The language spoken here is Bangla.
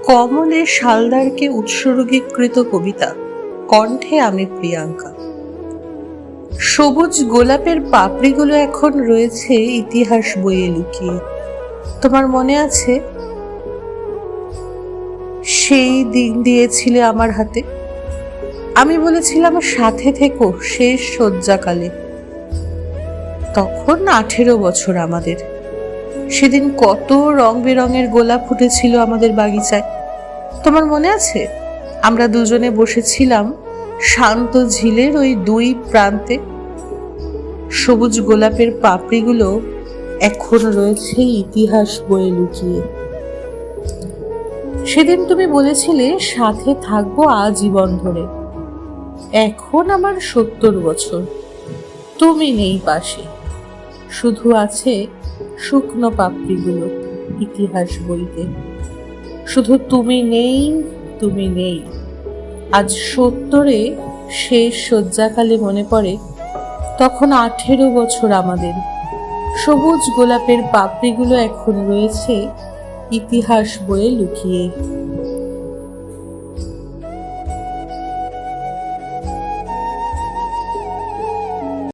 কমলে শালদারকে উৎসর্গীকৃত কবিতা, কণ্ঠে আমি প্রিয়াঙ্কা। সবুজ গোলাপের পাপড়িগুলো এখন রয়েছে ইতিহাস বইয়ে লুকিয়ে। তোমার মনে আছে সেই দিন দিয়েছিলে আমার হাতে? আমি বলেছিলাম সাথে থেকো শেষ শয্যাকালে। তখন 18 বছর আমাদের। সেদিন কত রং বেরঙের গোলাপ ফুটেছিল আমাদের বাগিচায়। তোমার মনে আছে? আমরা দুজনে বসেছিলাম শান্ত ঝিলের ওই দুই প্রান্তে। সবুজ গোলাপের পাপড়িগুলো এখন রয়েছে ইতিহাস বইয়ে লুকিয়ে। সেদিন তুমি বলেছিলে সাথে থাকবো আজীবন ধরে। এখন আমার 70 বছর, তুমি নেই পাশে, শুধু আছে শুকনো পাপড়িগুলো ইতিহাস বইতে। শুধু তুমি নেই, তুমি নেই। আজ 70-এ শেষ শয্যাকালে মনে পড়ে তখন 18 বছর আমাদের। সবুজ গোলাপের পাপড়িগুলো এখন রয়েছে ইতিহাস বইয়ে লুকিয়ে।